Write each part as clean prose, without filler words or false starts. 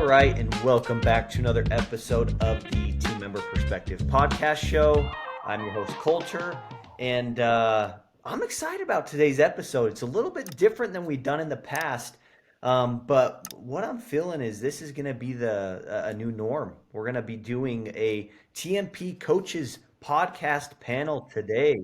right, and welcome back to another episode of the Team Member Perspective podcast show. I'm your host, Colter, and I'm excited about today's episode. It's a little bit different than we've done in the past, but what I'm feeling is this is going to be a new norm. We're going to be doing a TMP coaches podcast panel today.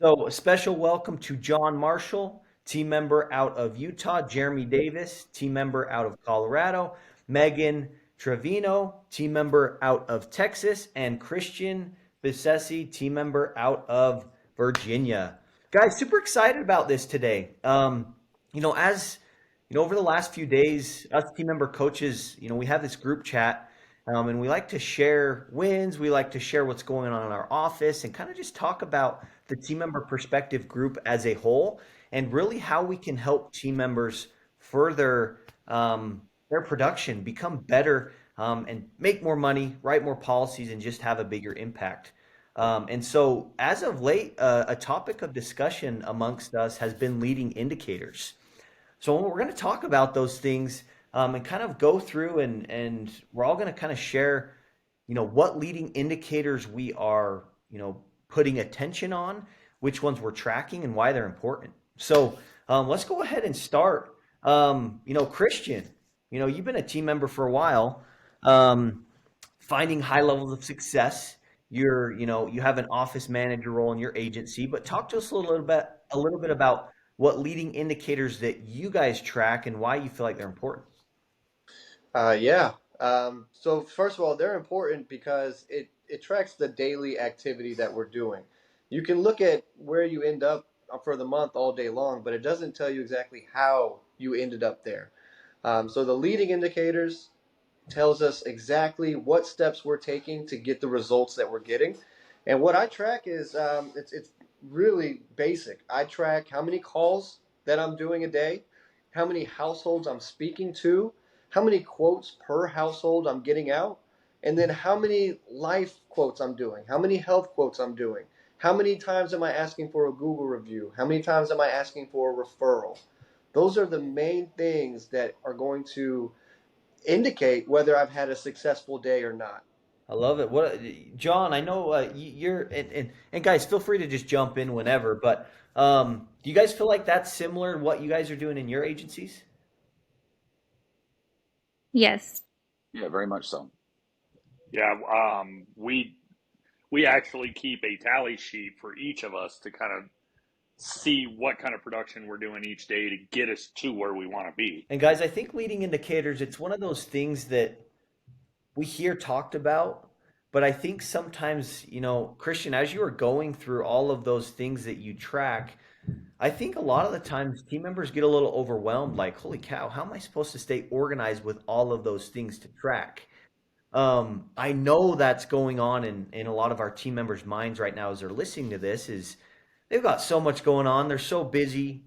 So a special welcome to John Marshall, team member out of Utah, Jeremy Davis, team member out of Colorado, Megan Trevino, team member out of Texas, and Christian Bissesi, team member out of Virginia. Guys, super excited about this today. As over the last few days, us team member coaches, we have this group chat, and we like to share wins. We like to share what's going on in our office and kind of just talk about the team member perspective group as a whole and really how we can help team members further their production, become better, and make more money, write more policies, and just have a bigger impact. And so, as of late, a topic of discussion amongst us has been leading indicators. So we're going to talk about those things and kind of go through and we're all going to kind of share, what leading indicators we are, putting attention on, which ones we're tracking and why they're important. So let's go ahead and start. Christian, you've been a team member for a while, finding high levels of success. You have an office manager role in your agency, but talk to us a little bit about what leading indicators that you guys track and why you feel like they're important. Yeah. So first of all, they're important because it tracks the daily activity that we're doing. You can look at where you end up for the month all day long, but it doesn't tell you exactly how you ended up there. So the leading indicators tells us exactly what steps we're taking to get the results that we're getting. And what I track is it's really basic. I track how many calls that I'm doing a day, how many households I'm speaking to, how many quotes per household I'm getting out, and then how many life quotes I'm doing, how many health quotes I'm doing, how many times am I asking for a Google review, how many times am I asking for a referral. Those are the main things that are going to indicate whether I've had a successful day or not. I love it. John? I know you're and guys, feel free to just jump in whenever. But do you guys feel like that's similar to what you guys are doing in your agencies? Yes. Yeah, very much so. Yeah, we actually keep a tally sheet for each of us to kind of see what kind of production we're doing each day to get us to where we want to be. And guys, I think leading indicators, it's one of those things that we hear talked about, but I think sometimes, Christian, as you are going through all of those things that you track, I think a lot of the times team members get a little overwhelmed, like, holy cow, how am I supposed to stay organized with all of those things to track? I know that's going on in a lot of our team members' minds right now as they're listening to this is they've got so much going on. They're so busy,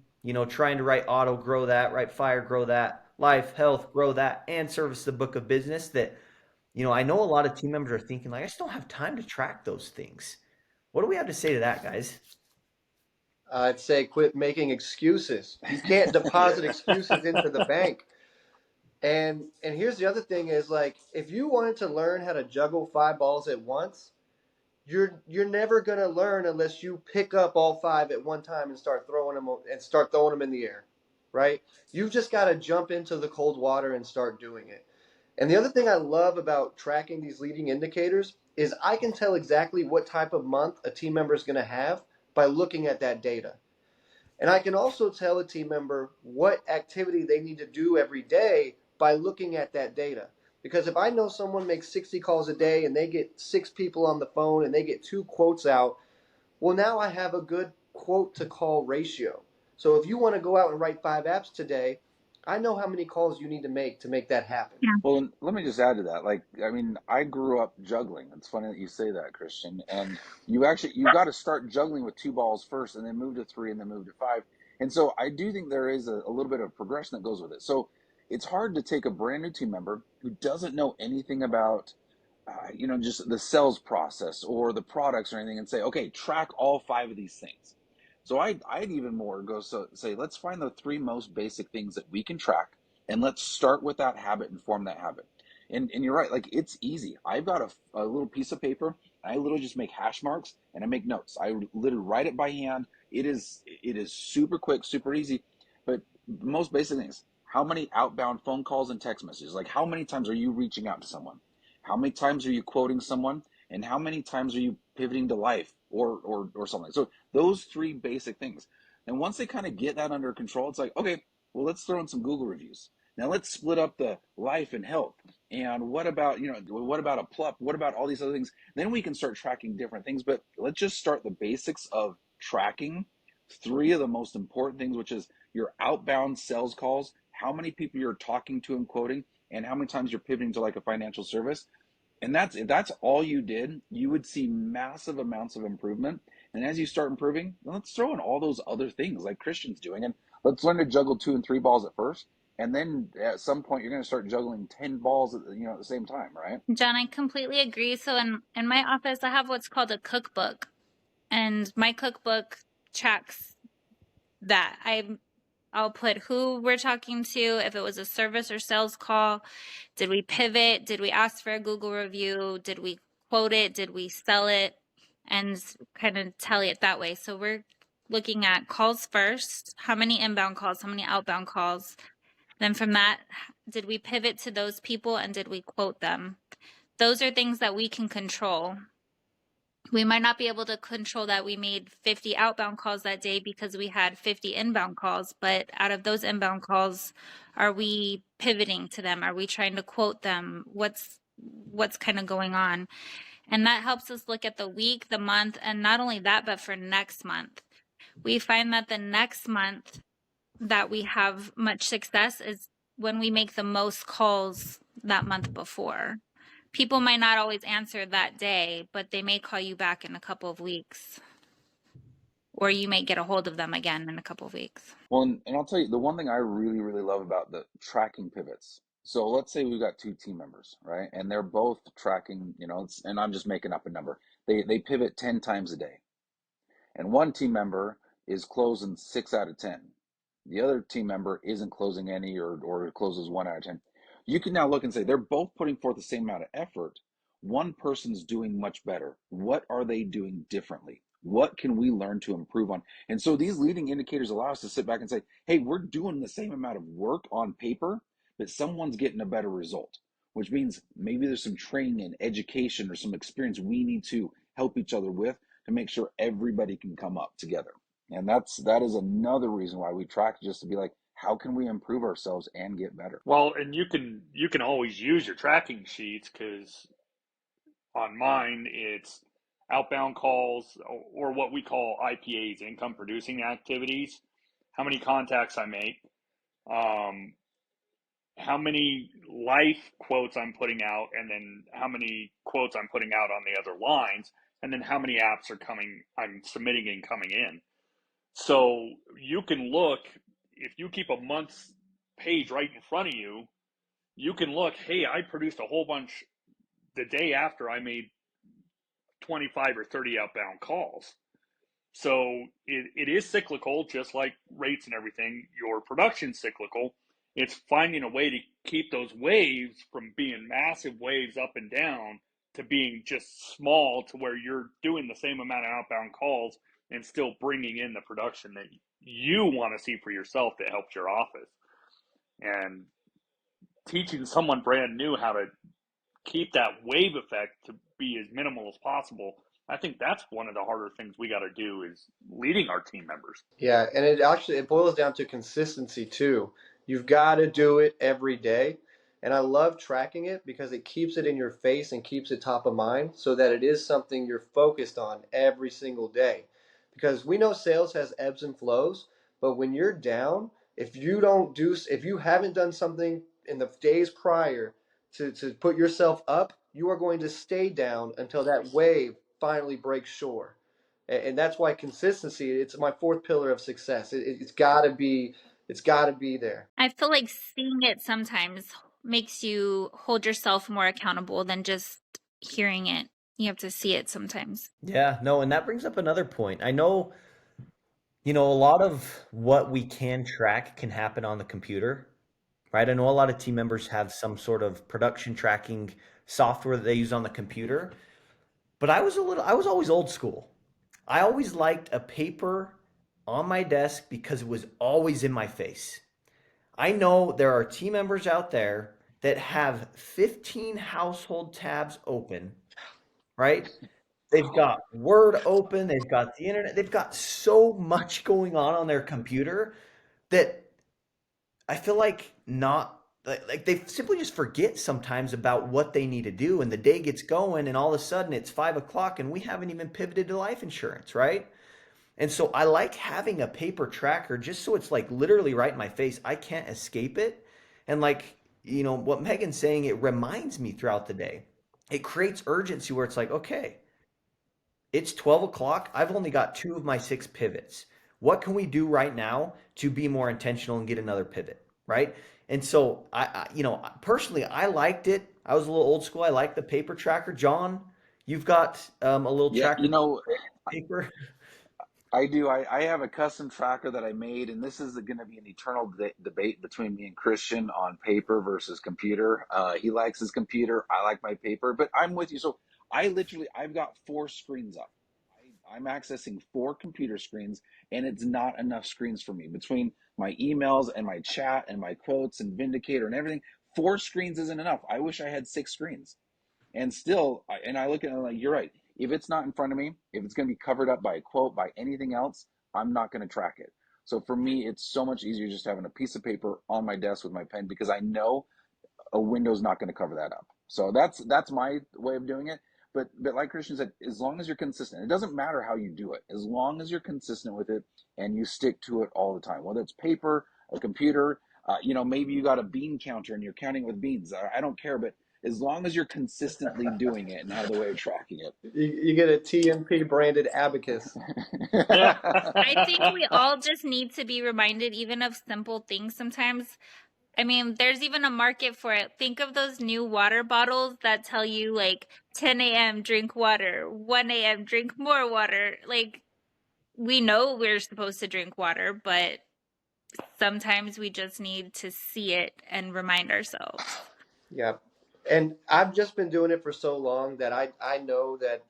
trying to write auto, grow that, write fire, grow that, life, health, grow that, and service the book of business that, I know a lot of team members are thinking like, I just don't have time to track those things. What do we have to say to that, guys? I'd say quit making excuses. You can't deposit excuses into the bank. And here's the other thing is like if you wanted to learn how to juggle 5 balls at once, you're never gonna learn unless you pick up all 5 at one time and start throwing them in the air, right? You've just got to jump into the cold water and start doing it. And the other thing I love about tracking these leading indicators is I can tell exactly what type of month a team member is going to have by looking at that data. And I can also tell a team member what activity they need to do every day by looking at that data. Because if I know someone makes 60 calls a day and they get 6 people on the phone and they get 2 quotes out, well, now I have a good quote to call ratio. So if you want to go out and write 5 apps today, I know how many calls you need to make that happen. Yeah. Well, let me just add to that. I grew up juggling. It's funny that you say that, Christian. And you got to start juggling with 2 balls first and then move to 3 and then move to 5. And so I do think there is a little bit of progression that goes with it. So it's hard to take a brand new team member who doesn't know anything about, just the sales process or the products or anything and say, okay, track all 5 of these things. So I'd even more go say, let's find the 3 most basic things that we can track And let's start with that habit and form that habit. And you're right, like it's easy. I've got a little piece of paper. I literally just make hash marks and I make notes. I literally write it by hand. It is super quick, super easy. But the most basic things: how many outbound phone calls and text messages? Like how many times are you reaching out to someone? How many times are you quoting someone? And how many times are you pivoting to life or something? So those three basic things. And once they kind of get that under control, it's like, okay, well, let's throw in some Google reviews. Now let's split up the life and health. And what about, what about a plup? What about all these other things? Then we can start tracking different things. But let's just start the basics of tracking three of the most important things, which is your outbound sales calls, how many people you're talking to and quoting, and how many times you're pivoting to like a financial service. And if that's all you did, you would see massive amounts of improvement. And as you start improving, let's throw in all those other things like Christian's doing, and let's learn to juggle 2 and 3 balls at first. And then at some point, you're going to start juggling 10 balls at the same time, right? John, I completely agree. So in my office, I have what's called a cookbook, and my cookbook tracks that. I'll put who we're talking to, if it was a service or sales call, did we pivot, did we ask for a Google review, did we quote it, did we sell it, and kind of tally it that way. So we're looking at calls first, how many inbound calls, how many outbound calls. Then from that, did we pivot to those people and did we quote them? Those are things that we can control. We might not be able to control that we made 50 outbound calls that day because we had 50 inbound calls, but out of those inbound calls, are we pivoting to them? Are we trying to quote them? What's kind of going on? And that helps us look at the week, the month, and not only that, but for next month. We find that the next month that we have much success is when we make the most calls that month before. People might not always answer that day, but they may call you back in a couple of weeks. Or you may get a hold of them again in a couple of weeks. Well, and I'll tell you, the one thing I really, really love about the tracking pivots. So let's say we've got 2 team members, right? And they're both tracking, and I'm just making up a number. They pivot 10 times a day. And one team member is closing 6 out of 10. The other team member isn't closing any or closes 1 out of 10. You can now look and say they're both putting forth the same amount of effort. One person's doing much better. What are they doing differently? What can we learn to improve on? And so these leading indicators allow us to sit back and say, hey, we're doing the same amount of work on paper, but someone's getting a better result, which means maybe there's some training and education or some experience we need to help each other with to make sure everybody can come up together. And that is another reason why we track, just to be like, how can we improve ourselves and get better? Well, and you can always use your tracking sheets, because on mine it's outbound calls, or what we call IPAs, income producing activities, how many contacts I make, um, how many life quotes I'm putting out, and then how many quotes I'm putting out on the other lines, and then how many apps I'm submitting and coming in. So you can look, if you keep a month's page right in front of you, you can look, hey, I produced a whole bunch the day after I made 25 or 30 outbound calls. So it is cyclical, just like rates and everything. Your production's cyclical. It's finding a way to keep those waves from being massive waves up and down to being just small, to where you're doing the same amount of outbound calls and still bringing in the production that you want to see for yourself that helps your office. And teaching someone brand new how to keep that wave effect to be as minimal as possible, I think that's one of the harder things we got to do, is leading our team members. Yeah, and it boils down to consistency too. You've got to do it every day. And I love tracking it because it keeps it in your face and keeps it top of mind so that it is something you're focused on every single day. Because we know sales has ebbs and flows, but when you're down, if you haven't done something in the days prior to put yourself up, you are going to stay down until that wave finally breaks shore. And that's why consistency, it's my fourth pillar of success. It's got to be, it's got to be there. I feel like seeing it sometimes makes you hold yourself more accountable than just hearing it. You have to see it sometimes. Yeah, no, and that brings up another point. I know, a lot of what we can track can happen on the computer, right? I know a lot of team members have some sort of production tracking software that they use on the computer, but I was always old school. I always liked a paper on my desk because it was always in my face. I know there are team members out there that have 15 household tabs open, right? They've got Word open, they've got the internet, they've got so much going on their computer that I feel like not like they simply just forget sometimes about what they need to do, and the day gets going, and all of a sudden it's 5 o'clock, and we haven't even pivoted to life insurance, right? And so I like having a paper tracker just so it's like literally right in my face. I can't escape it. And like, what Megan's saying, it reminds me throughout the day. It creates urgency where it's like, okay, it's 12 o'clock. I've only got two of my six pivots. What can we do right now to be more intentional and get another pivot? Right. And so personally, I liked it. I was a little old school. I like the paper tracker. John, you've got a little Yeah, tracker paper. I do. I have a custom tracker that I made, and this is going to be an eternal debate between me and Christian on paper versus computer. He likes his computer. I like my paper, but I'm with you. So I've got four screens up. I'm accessing four computer screens, and it's not enough screens for me between my emails and my chat and my quotes and Vindicator and everything. Four screens isn't enough. I wish I had six screens. And still, and I look at it like, you're right. If it's not in front of me, if it's going to be covered up by a quote, by anything else, I'm not going to track it. So for me, it's so much easier just having a piece of paper on my desk with my pen because I know a window's not going to cover that up. So that's my way of doing it. But like Christian said, as long as you're consistent, it doesn't matter how you do it. As long as you're consistent with it and you stick to it all the time, whether it's paper, a computer, maybe you got a bean counter and you're counting with beans. I don't care, but as long as you're consistently doing it and have the way of tracking You get a TMP branded abacus. I think it. we all just need to be reminded even of simple things sometimes. I mean, there's even a market for it. Think of those new water bottles that tell you like 10 a.m. drink water, 1 a.m. drink more water. Like we know we're supposed to drink water, but sometimes we just need to see it and remind ourselves. Yeah. And I've just been doing it for so long that I know that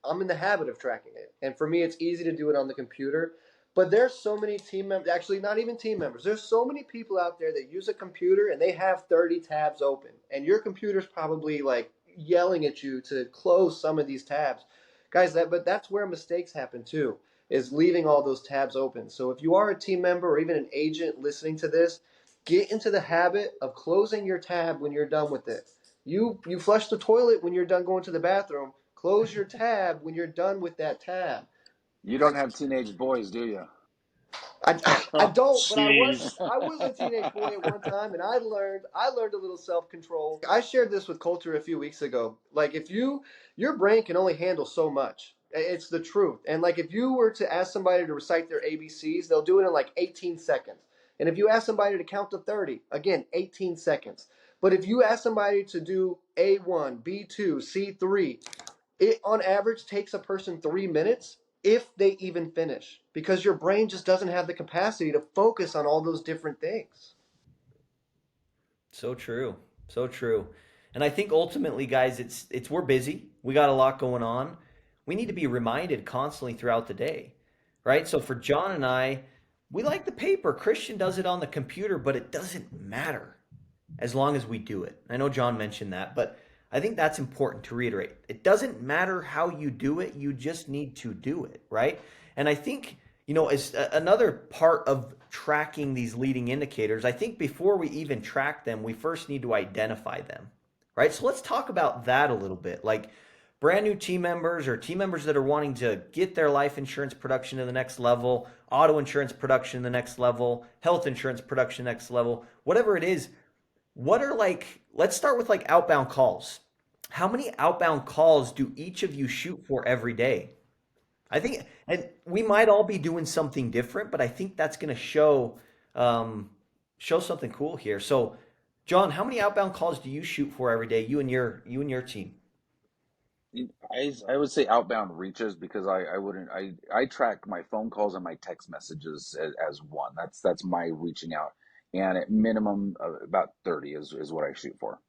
I'm in the habit of tracking it. And for me it's easy to do it on the computer. But there's so many team members, actually not even team members. There's so many people out there that use a computer and they have 30 tabs open. And your computer's probably like yelling at you to close some of these tabs. Guys, but that's where mistakes happen too, is leaving all those tabs open. So if you are a team member or even an agent listening to this, get into the habit of closing your tab when you're done with it. You flush the toilet when you're done going to the bathroom. Close your tab when you're done with that tab. You don't have teenage boys, do you? I don't, but Jeez. I was a teenage boy at one time, and I learned a little self control. I shared this with Colter a few weeks ago. Like if your brain can only handle so much. It's the truth. And like if you were to ask somebody to recite their ABCs, they'll do it in like 18 seconds. And if you ask somebody to count to 30, again, 18 seconds. But if you ask somebody to do A1, B2, C3, it on average takes a person 3 minutes if they even finish because your brain just doesn't have the capacity to focus on all those different things. So true. So true. And I think ultimately, guys, it's we're busy. We got a lot going on. We need to be reminded constantly throughout the day. Right? So for John and I, we like the paper. Christian does it on the computer, but it doesn't matter as long as we do it. I know John mentioned that, but I think that's important to reiterate. It doesn't matter how you do it, you just need to do it, right? And I think, as another part of tracking these leading indicators, I think before we even track them, we first need to identify them, right? So let's talk about that a little bit. Like brand new team members or team members that are wanting to get their life insurance production to the next level, auto insurance production to the next level, health insurance production next level, whatever it is. What are let's start with like outbound calls. How many outbound calls do each of you shoot for every day? I think, and we might all be doing something different, but I think that's going to show something cool here. So, John, how many outbound calls do you shoot for every day? You and your team. I would say outbound reaches because I wouldn't I track my phone calls and my text messages as one. That's my reaching out. and at minimum about 30 is what I shoot for.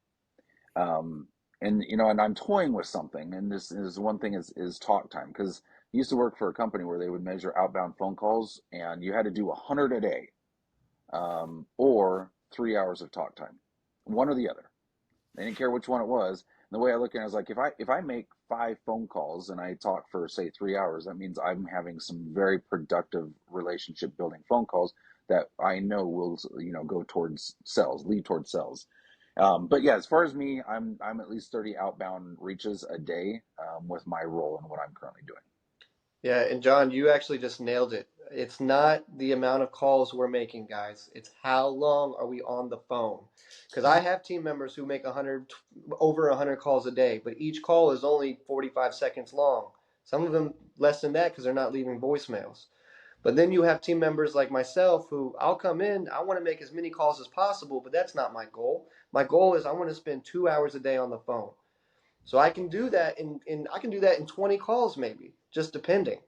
Um, and and I'm toying with something, and this is one thing is talk time, because I used to work for a company where they would measure outbound phone calls, and you had to do 100 a day, or 3 hours of talk time, one or the other. They didn't care which one it was. And the way I look at it is like, if I make 5 phone calls and I talk for say 3 hours, that means I'm having some very productive relationship building phone calls that I know will go towards sales, lead towards sales. But yeah, as far as me, I'm at least 30 outbound reaches a day, with my role and what I'm currently doing. Yeah, and John, you actually just nailed it. It's not the amount of calls we're making, guys. It's how long are we on the phone? Because I have team members who make 100, over 100 calls a day, but each call is only 45 seconds long. Some of them less than that because they're not leaving voicemails. But then you have team members like myself who I'll come in, I want to make as many calls as possible, but that's not my goal. My goal is I want to spend 2 hours a day on the phone. So I can do that in 20 calls maybe, just depending.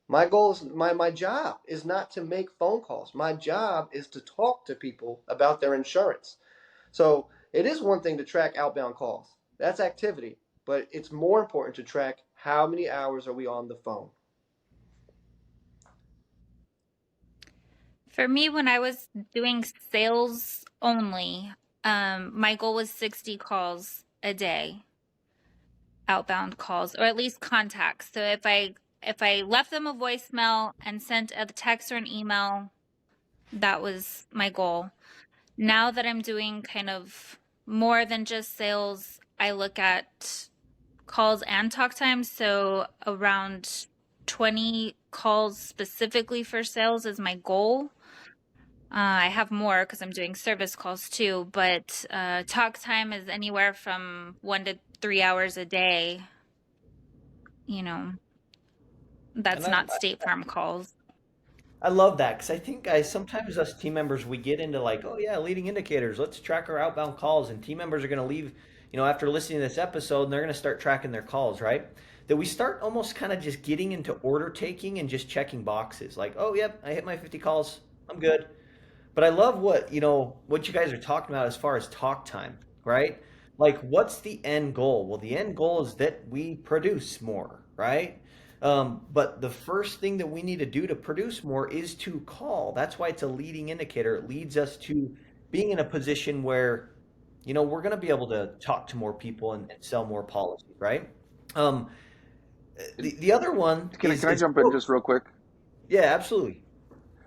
My goal is my job is not to make phone calls. My job is to talk to people about their insurance. So it is one thing to track outbound calls. That's activity, but it's more important to track how many hours are we on the phone. For me, when I was doing sales only, my goal was 60 calls a day, outbound calls, or at least contacts. So if I left them a voicemail and sent a text or an email, that was my goal. Now that I'm doing kind of more than just sales, I look at calls and talk time. So around 20 calls specifically for sales is my goal. I have more because I'm doing service calls too, but talk time is anywhere from 1 to 3 hours a day. You know, And that's not State Farm calls. I love that because I think sometimes us team members we get into like, oh yeah, leading indicators. Let's track our outbound calls, and team members are going to leave, after listening to this episode, and they're going to start tracking their calls, right? That we start almost kind of just getting into order taking and just checking boxes, like, oh yep, I hit my 50 calls, I'm good. But I love what you guys are talking about as far as talk time, right? Like, what's the end goal? Well, the end goal is that we produce more, right? But the first thing that we need to do to produce more is to call. That's why it's a leading indicator. It leads us to being in a position where, we're going to be able to talk to more people and sell more policies, right? Um, the other one Can I, can I is jump in just real quick? yeah, absolutely.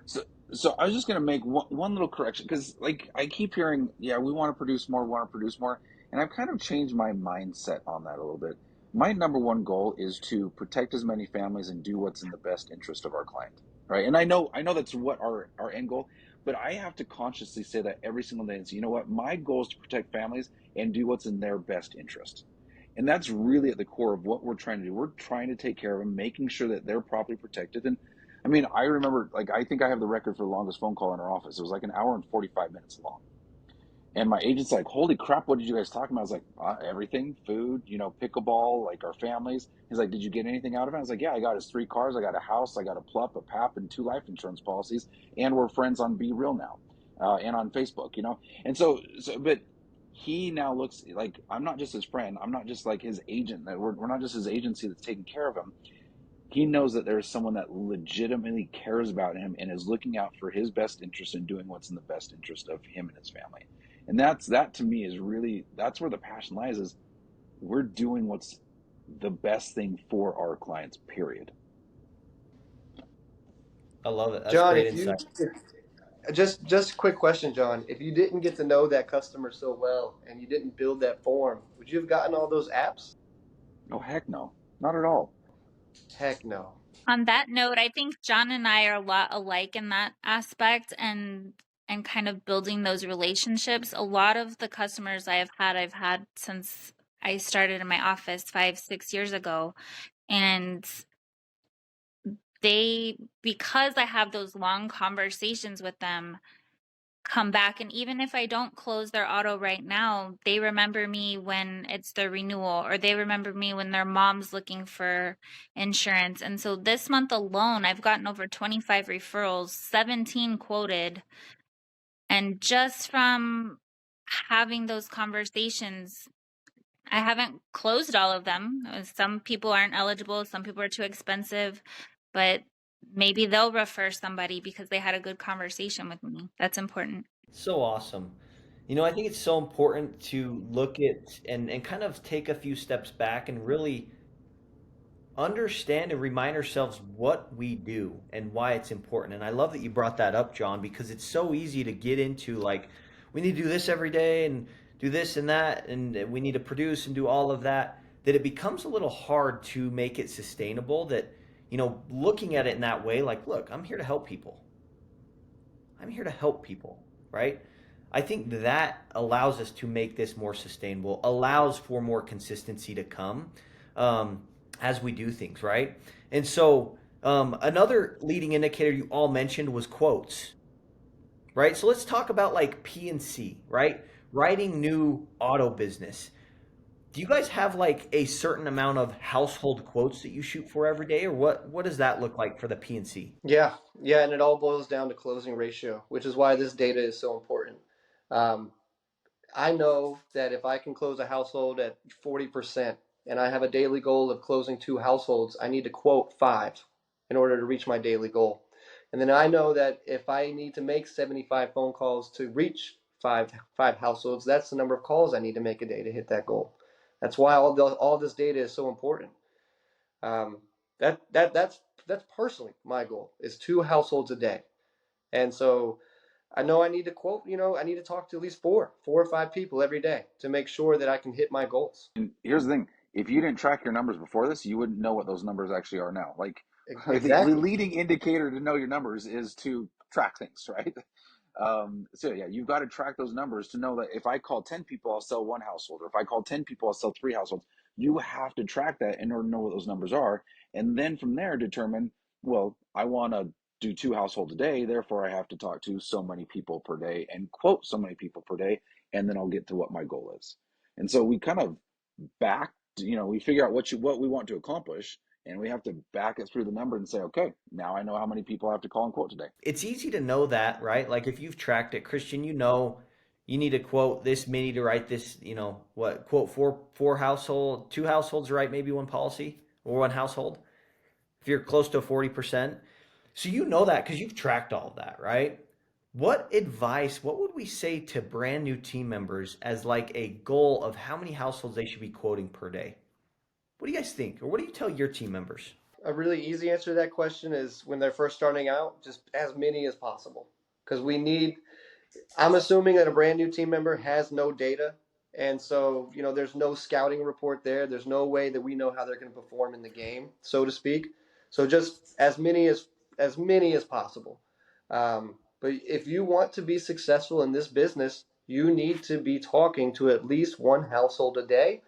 So, so I was just going to make one little correction, because like I keep hearing, yeah, we want to produce more, we want to produce more, and I've kind of changed my mindset on that a little bit. My number one goal is to protect as many families and do what's in the best interest of our client, right? And I know that's what our end goal, but I have to consciously say that every single day and say, you know what, my goal is to protect families and do what's in their best interest. And that's really at the core of what we're trying to do. We're trying to take care of them, making sure that they're properly protected. And I mean, I remember, like, I think I have the record for the longest phone call in our office. It was like an hour and 45 minutes long. And my agent's like, holy crap, what did you guys talk about? I was like, everything, food, pickleball, like our families. He's like, did you get anything out of it? I was like, yeah, I got his 3 cars. I got a house. I got a PLUP, a PAP, and 2 life insurance policies. And we're friends on Be Real now, and on Facebook. And but he now looks like I'm not just his friend. I'm not just like his agent. That we're not just his agency that's taking care of him. He knows that there's someone that legitimately cares about him and is looking out for his best interest and doing what's in the best interest of him and his family. And that to me is really, that's where the passion lies, is we're doing what's the best thing for our clients, period. I love it. That's John, great if you insight. just a quick question, John. If you didn't get to know that customer so well and you didn't build that form, would you have gotten all those apps? Oh, heck no. Not at all. Heck no. On that note, I think John and I are a lot alike in that aspect, and kind of building those relationships. A lot of the customers I've had since I started in my office 5, 6 years ago. And because I have those long conversations with them, come back. And even if I don't close their auto right now, they remember me when it's their renewal, or they remember me when their mom's looking for insurance. And so this month alone, I've gotten over 25 referrals, 17 quoted. And just from having those conversations, I haven't closed all of them. Some people aren't eligible, some people are too expensive, but maybe they'll refer somebody because they had a good conversation with me. That's important. So awesome. I think it's so important to look at and kind of take a few steps back and really understand and remind ourselves what we do and why it's important. And I love that you brought that up, John, because it's so easy to get into like, we need to do this every day and do this and that, and we need to produce and do all of that, that it becomes a little hard to make it sustainable. That, looking at it in that way, like, look, I'm here to help people. I'm here to help people, right? I think that allows us to make this more sustainable, allows for more consistency to come um, as we do things, right? And so, another leading indicator you all mentioned was quotes, right? So let's talk about like P and C, right? Writing new auto business. Do you guys have like a certain amount of household quotes that you shoot for every day, or what does that look like for the P and C? Yeah, yeah, and it all boils down to closing ratio, which is why this data is so important. Um, I know that if I can close a household at 40% and I have a daily goal of closing two households, I need to quote five in order to reach my daily goal. And then I know that if I need to make 75 phone calls to reach five households, that's the number of calls I need to make a day to hit that goal. That's why all this data is so important. Um, that's personally my goal is two households a day. And so I know I need to quote, I need to talk to at least four or five people every day to make sure that I can hit my goals. And here's the thing: if you didn't track your numbers before this, you wouldn't know what those numbers actually are now. Like the Exactly. leading indicator to know your numbers is to track things, right? So yeah, you've got to track those numbers to know that if I call 10 people, I'll sell one household, or if I call 10 people, I'll sell three households. You have to track that in order to know what those numbers are. And then from there, determine, well, I want to do two households a day. Therefore, I have to talk to so many people per day and quote so many people per day. And then I'll get to what my goal is. And so we kind of back, we figure out what we want to accomplish, and we have to back it through the number and say, okay, now I know how many people I have to call and quote today. It's easy to know that, right? Like if you've tracked it, Christian, you need to quote this many to write this, what, quote four household, two households to write maybe one policy or one household. If you're close to 40%. So you know that because you've tracked all of that, right? What would we say to brand new team members as like a goal of how many households they should be quoting per day? What do you guys think? Or what do you tell your team members? A really easy answer to that question is when they're first starting out, just as many as possible. Because I'm assuming that a brand new team member has no data. And so, there's no scouting report there. There's no way that we know how they're going to perform in the game, so to speak. So just as many as possible. But if you want to be successful in this business, you need to be talking to at least one household a day.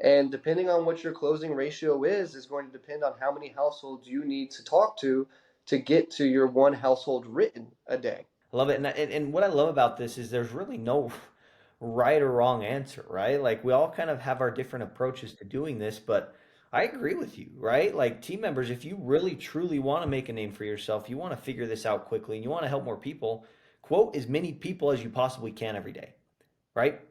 And depending on what your closing ratio is going to depend on how many households you need to talk to get to your one household written a day. I love it. And what I love about this is there's really no right or wrong answer, right? Like we all kind of have our different approaches to doing this, but I agree with you, right? Like team members, if you really truly want to make a name for yourself, you want to figure this out quickly and you want to help more people, quote as many people as you possibly can every day, right?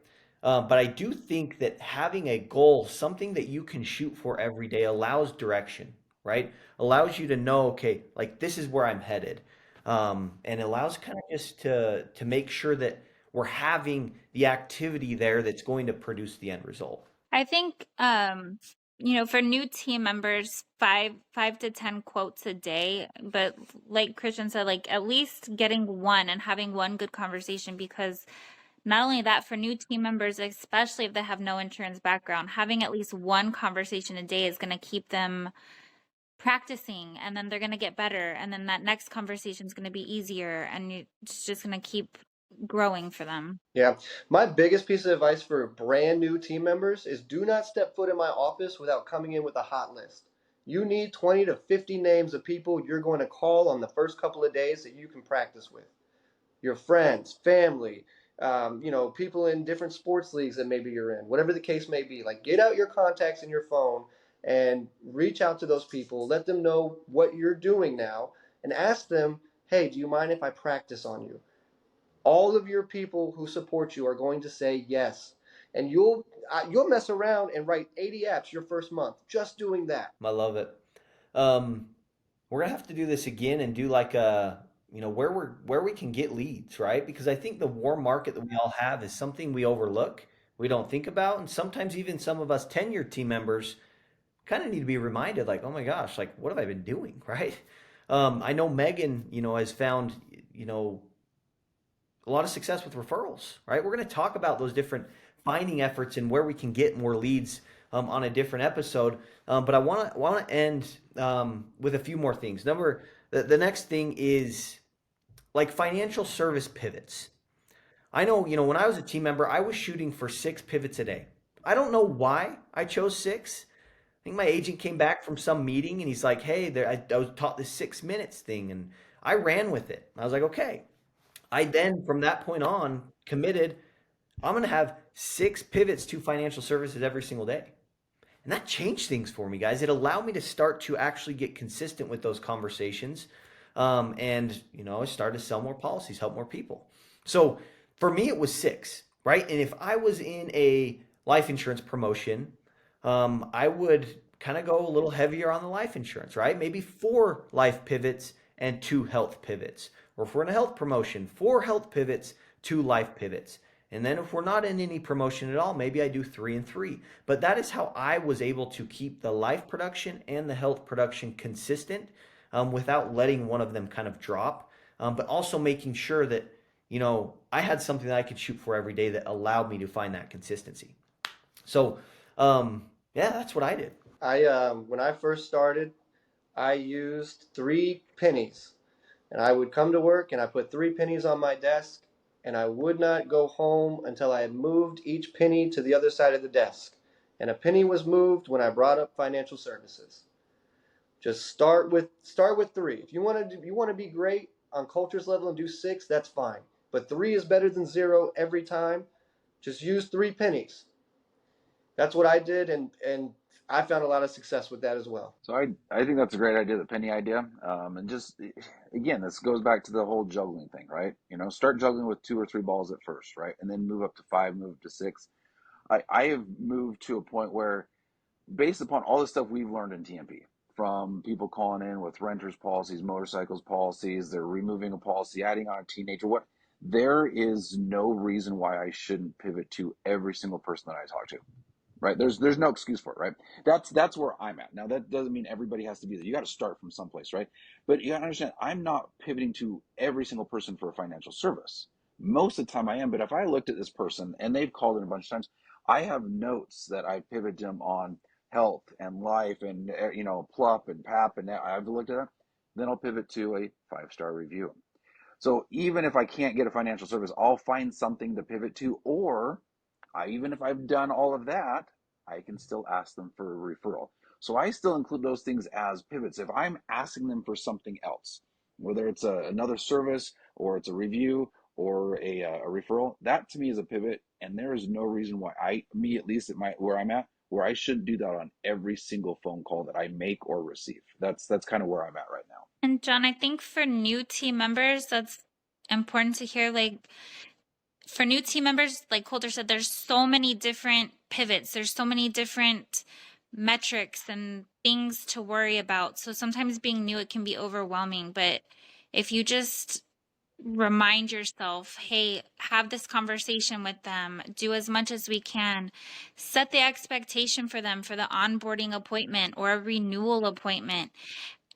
But I do think that having a goal, something that you can shoot for every day, allows direction, right? Allows you to know, okay, like this is where I'm headed, and allows kind of just to make sure that we're having the activity there that's going to produce the end result. I think, for new team members, five to 10 quotes a day, but like Christian said, like at least getting one and having one good conversation, because not only that, for new team members, especially if they have no insurance background, having at least one conversation a day is going to keep them practicing, and then they're going to get better, and then that next conversation is going to be easier, and it's just going to keep growing for them. Yeah. My biggest piece of advice for brand new team members is do not step foot in my office without coming in with a hot list. You need 20 to 50 names of people you're going to call on the first couple of days that you can practice with. Your friends, family, people in different sports leagues that maybe you're in, whatever the case may be. Like, get out your contacts in your phone and reach out to those people. Let them know what you're doing now and ask them, hey, do you mind if I practice on you? all of your people who support you are going to say yes. And you'll mess around and write 80 apps your first month just doing that. I love it. Um, we're gonna have to do this again and do like a, where we can get leads, right? Because I think the warm market that we all have is something we overlook, we don't think about, and sometimes even some of us tenured team members kind of need to be reminded, like, oh my gosh, like what have I been doing, right? I know Megan, has found, you know, a lot of success with referrals, right? We're going to talk about those different finding efforts and where we can get more leads on a different episode. But I want to end with a few more things. The next thing is like financial service pivots. I know, when I was a team member, I was shooting for 6 pivots a day. I don't know why I chose 6. I think my agent came back from some meeting and he's like, "Hey, I was taught this 6 minutes thing," and I ran with it. I was like, "Okay." I then, from that point on, committed. I'm going to have 6 pivots to financial services every single day. And that changed things for me, guys. It allowed me to start to actually get consistent with those conversations. And, I started to sell more policies, help more people. So for me, it was 6, right? And if I was in a life insurance promotion, I would kind of go a little heavier on the life insurance, right? Maybe 4 life pivots and 2 health pivots. Or if we're in a health promotion, 4 health pivots, 2 life pivots. And then if we're not in any promotion at all, maybe I do 3 and 3. But that is how I was able to keep the life production and the health production consistent, without letting one of them kind of drop. But also making sure that, I had something that I could shoot for every day that allowed me to find that consistency. So, yeah, that's what I did. When I first started, I used 3 pennies. And I would come to work and I put 3 pennies on my desk, and I would not go home until I had moved each penny to the other side of the desk. And a penny was moved when I brought up financial services. Just start with 3. If you want to be great on Colter's level and do 6, that's fine. But 3 is better than 0 every time. Just use 3 pennies. That's what I did, and I found a lot of success with that as well. So I think that's a great idea, the penny idea. And just again, this goes back to the whole juggling thing, right? Start juggling with 2 or 3 balls at first, right? And then move up to 5, move up to 6. I have moved to a point where, based upon all the stuff we've learned in TMP, from people calling in with renters policies, motorcycles policies, they're removing a policy, adding on a teenager, there is no reason why I shouldn't pivot to every single person that I talk to. Right? There's no excuse for it, right? That's where I'm at. Now that doesn't mean everybody has to be there. You got to start from someplace, right? But you got to understand, I'm not pivoting to every single person for a financial service. Most of the time I am, but if I looked at this person and they've called in a bunch of times, I have notes that I pivoted them on health and life and plup and pap, and I've looked at that. Then I'll pivot to a 5-star review. So even if I can't get a financial service, I'll find something to pivot to, or even if I've done all of that, I can still ask them for a referral. So I still include those things as pivots. If I'm asking them for something else, whether it's another service or it's a review or a referral, that to me is a pivot. And there is no reason why at least at where I'm at, where I shouldn't do that on every single phone call that I make or receive. That's kind of where I'm at right now. And John, I think for new team members, that's important to hear. Like, for new team members, like Colter said, there's so many different pivots. There's so many different metrics and things to worry about. So sometimes being new, it can be overwhelming. But if you just remind yourself, hey, have this conversation with them, do as much as we can, set the expectation for them for the onboarding appointment or a renewal appointment,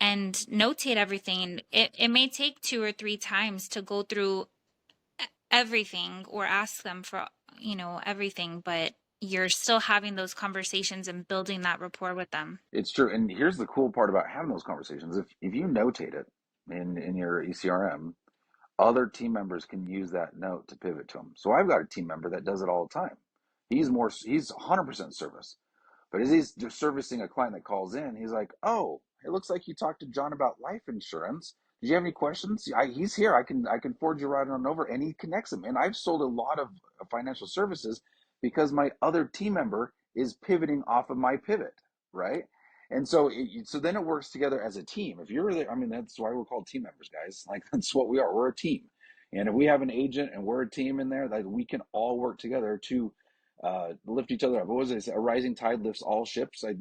and notate everything. It may take 2 or 3 times to go through everything or ask them for, everything, but you're still having those conversations and building that rapport with them. It's true. And here's the cool part about having those conversations. If you notate it in your ECRM, other team members can use that note to pivot to them. So I've got a team member that does it all the time. He's 100% service. But as he's just servicing a client that calls in, he's like, "Oh, it looks like you talked to John about life insurance. Did you have any questions? He's here. I can forward you right on over," and he connects them. And I've sold a lot of financial services because my other team member is pivoting off of my pivot, right? And so then it works together as a team. If you're there, I mean, that's why we're called team members, guys. Like, that's what we are. We're a team. And if we have an agent and we're a team in there, that we can all work together to lift each other up. What was it? A rising tide lifts all ships. I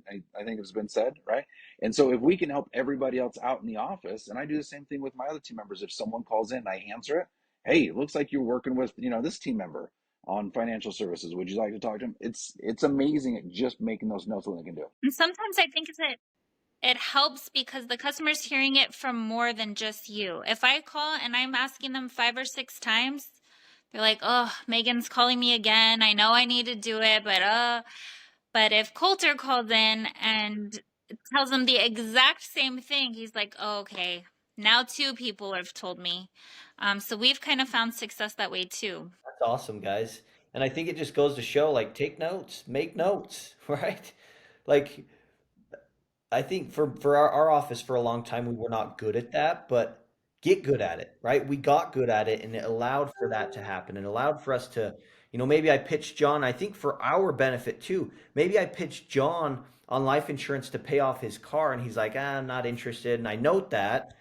think it's been said, right? And so if we can help everybody else out in the office, and I do the same thing with my other team members. If someone calls in and I answer it, hey, it looks like you're working with, this team member on financial services. Would you like to talk to him? It's amazing at just making those notes what they can do. And sometimes I think it helps because the customer's hearing it from more than just you. If I call and I'm asking them 5 or 6 times, they're like, "Oh, Megan's calling me again. I know I need to do it, but if Colter calls in and tells them the exact same thing, he's like, oh, okay, now 2 people have told me." So we've kind of found success that way too. That's awesome, guys. And I think it just goes to show, like, take notes, make notes, right? Like, I think for our office for a long time, we were not good at that, but get good at it, right? We got good at it and it allowed for that to happen. It allowed for us to, maybe I pitched John, I think for our benefit too. Maybe I pitched John on life insurance to pay off his car and he's like, I'm not interested. And I note that.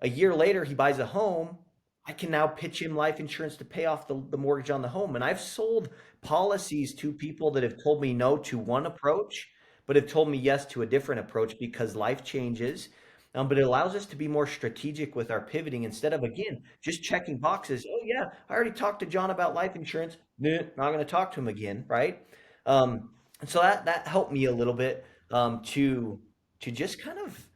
A year later, he buys a home. I can now pitch him life insurance to pay off the mortgage on the home. And I've sold policies to people that have told me no to one approach, but have told me yes to a different approach because life changes. But it allows us to be more strategic with our pivoting instead of, again, just checking boxes. Oh, yeah, I already talked to John about life insurance. Nah, not going to talk to him again, right? And so that helped me a little bit to just kind of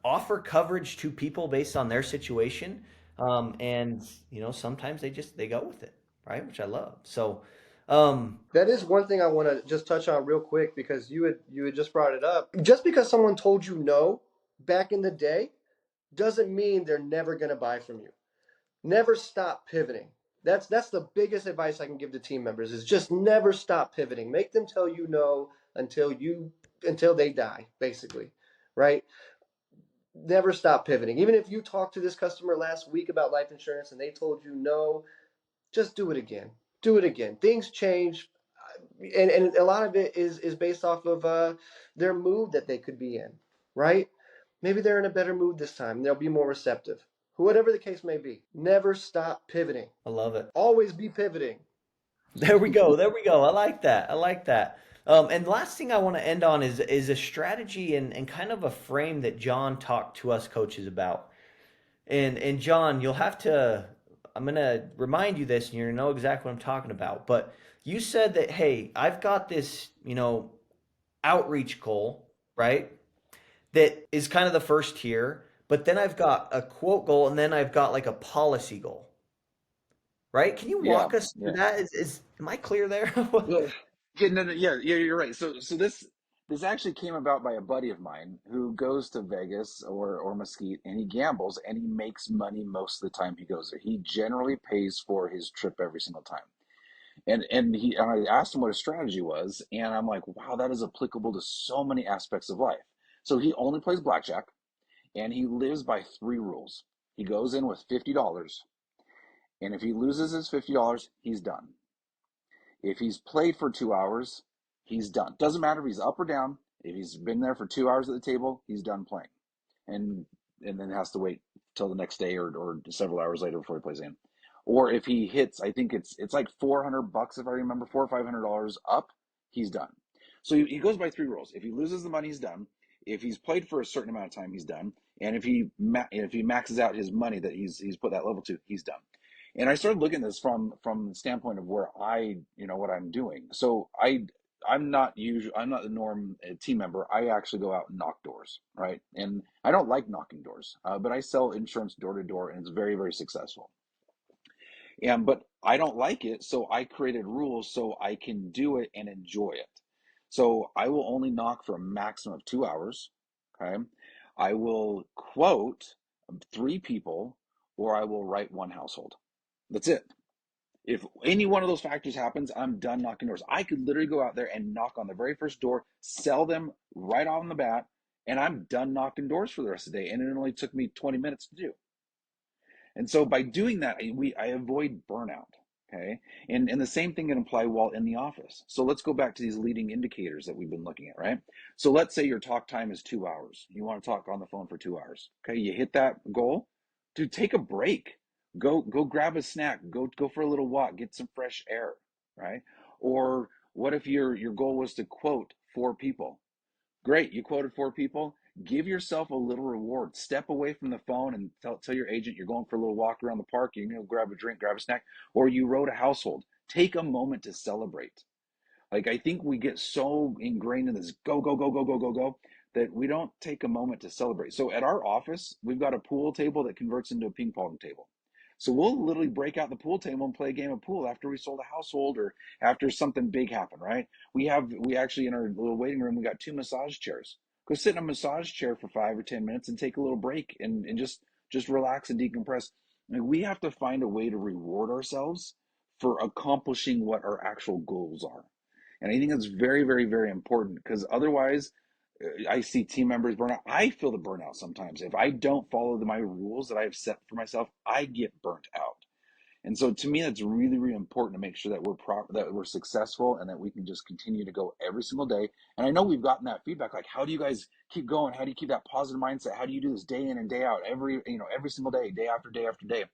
offer coverage to people based on their situation. And sometimes they go with it, right? Which I love. So, That is one thing I want to just touch on real quick because you had just brought it up. Just because someone told you no back in the day doesn't mean they're never going to buy from you. Never stop pivoting. That's the biggest advice I can give to team members is just never stop pivoting. Make them tell you no until they die, basically. Right? Never stop pivoting. Even if you talked to this customer last week about life insurance and they told you no, just do it again. Do it again. Things change, and a lot of it is based off of their mood that they could be in, right? Maybe they're in a better mood this time. They'll be more receptive. Whatever the case may be, never stop pivoting. I love it. Always be pivoting. There we go. There we go. I like that. I like that. And the last thing I want to end on is a strategy and kind of a frame that John talked to us coaches about. And John, you'll have to. I'm gonna remind you this, and you're gonna know exactly what I'm talking about. But you said that, hey, I've got this, outreach goal, right? That is kind of the first tier. But then I've got a quote goal, and then I've got like a policy goal, right? Can you Yeah, walk us through yeah. that? Am I clear there? Well, yeah, no, no, yeah, you're right. So this actually came about by a buddy of mine who goes to Vegas or Mesquite and he gambles and he makes money most of the time he goes there. He generally pays for his trip every single time. And I asked him what his strategy was, and I'm like, wow, that is applicable to so many aspects of life. So he only plays blackjack and he lives by 3 rules. He goes in with $50, and if he loses his $50, he's done. If he's played for 2 hours, he's done. Doesn't matter if he's up or down. If he's been there for 2 hours at the table, he's done playing, and and then has to wait till the next day or several hours later before he plays again. Or if he hits, I think it's like $400 if I remember, $400 or $500 up, he's done. So he goes by 3 rules. If he loses the money, he's done. If he's played for a certain amount of time, he's done. And if he maxes out his money that he's put that level to, he's done. And I started looking at this from the standpoint of where what I'm doing. So I'm not the norm team member. I actually go out and knock doors, right? And I don't like knocking doors, but I sell insurance door to door, and it's very, very successful. But I don't like it, so I created rules so I can do it and enjoy it. So I will only knock for a maximum of 2 hours. Okay, I will quote 3 people, or I will write one household. That's it. If any one of those factors happens, I'm done knocking doors. I could literally go out there and knock on the very first door, sell them right on the bat, and I'm done knocking doors for the rest of the day. And it only took me 20 minutes to do. And so by doing that, I avoid burnout. Okay. And the same thing can apply while in the office. So let's go back to these leading indicators that we've been looking at, right? So let's say your talk time is 2 hours. You want to talk on the phone for 2 hours. Okay. You hit that goal, dude, take a break. Go grab a snack. Go for a little walk. Get some fresh air, right? Or what if your goal was to quote 4 people? Great, you quoted 4 people. Give yourself a little reward. Step away from the phone and tell your agent you're going for a little walk around the park. You're going to grab a drink, grab a snack, or you wrote a household. Take a moment to celebrate. Like, I think we get so ingrained in this go, go, go, go, go, go, go, that we don't take a moment to celebrate. So at our office, we've got a pool table that converts into a ping pong table. So we'll literally break out the pool table and play a game of pool after we sold a household or after something big happened, right? We actually, in our little waiting room, we got 2 massage chairs. Go sit in a massage chair for 5 or 10 minutes and take a little break and just relax and decompress. Like, we have to find a way to reward ourselves for accomplishing what our actual goals are. And I think that's very, very, very important, because otherwise, I see team members burn out. I feel the burnout sometimes. If I don't follow my rules that I have set for myself, I get burnt out. And so to me, that's really, really important to make sure that that we're successful and that we can just continue to go every single day. And I know we've gotten that feedback, like, how do you guys keep going? How do you keep that positive mindset? How do you do this day in and day out, every single day, day after day after day?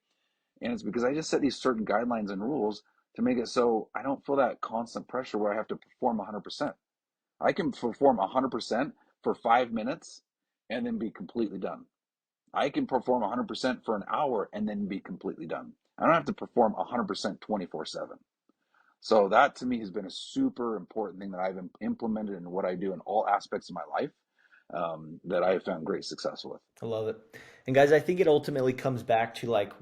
And it's because I just set these certain guidelines and rules to make it so I don't feel that constant pressure where I have to perform 100%. I can perform 100% for 5 minutes and then be completely done. I can perform 100% for an hour and then be completely done. I don't have to perform 100% 24/7. So that to me has been a super important thing that I've implemented in what I do in all aspects of my life, that I have found great success with. I love it. And guys, I think it ultimately comes back to like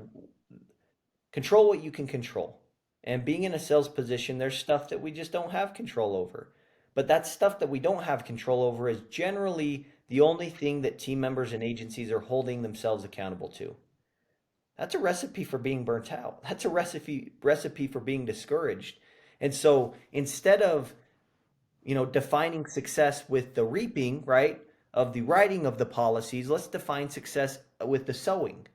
control what you can control. And being in a sales position, there's stuff that we just don't have control over. But that stuff that we don't have control over is generally the only thing that team members and agencies are holding themselves accountable to. That's a recipe for being burnt out. That's a recipe for being discouraged. And so instead of defining success with the reaping, right, of the writing of the policies, let's define success with the sowing,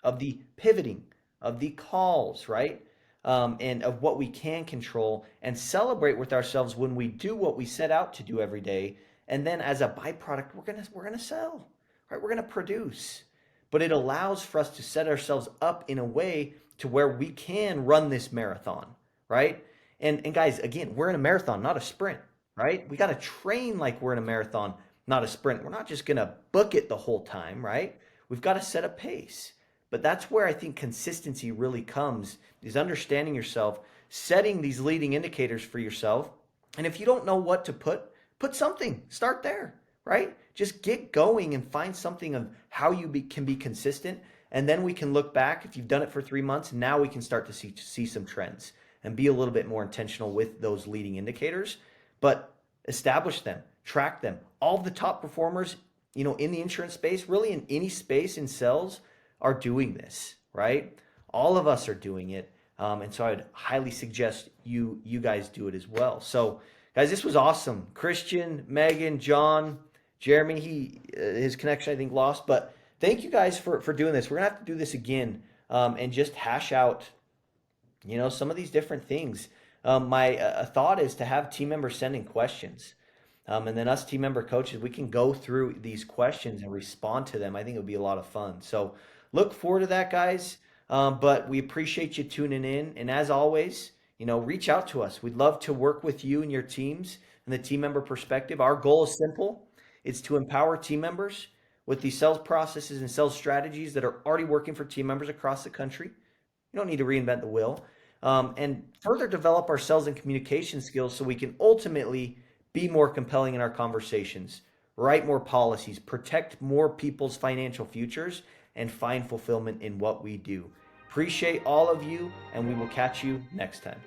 of the pivoting, of the calls, right? And of what we can control, and celebrate with ourselves when we do what we set out to do every day. And then as a byproduct, we're gonna sell, right? We're gonna produce. But it allows for us to set ourselves up in a way to where we can run this marathon, right? And guys, again, we're in a marathon, not a sprint, right? We got to train like we're in a marathon, not a sprint. We're not just going to book it the whole time, right? We've got to set a pace. But that's where I think consistency really comes, is understanding yourself, setting these leading indicators for yourself. And if you don't know what to put something. Start there, right? Just get going and find something of how you can be consistent. And then we can look back, if you've done it for 3 months, now we can start to see some trends and be a little bit more intentional with those leading indicators. But establish them, track them. All of the top performers, in the insurance space, really in any space in sales, are doing this, right? All of us are doing it. And so I would highly suggest you guys do it as well. So guys, this was awesome. Christian, Megan, John, Jeremy, his connection I think lost, but thank you guys for doing this. We're gonna have to do this again, and just hash out some of these different things. My thought is to have team members sending questions, and then us team member coaches, we can go through these questions and respond to them. I think it would be a lot of fun. So look forward to that, guys. But we appreciate you tuning in, and as always, reach out to us. We'd love to work with you and your teams and the team member perspective. Our goal is simple. It's to empower team members with the sales processes and sales strategies that are already working for team members across the country. You don't need to reinvent the wheel. And further develop our sales and communication skills so we can ultimately be more compelling in our conversations, write more policies, protect more people's financial futures, and find fulfillment in what we do. Appreciate all of you, and we will catch you next time.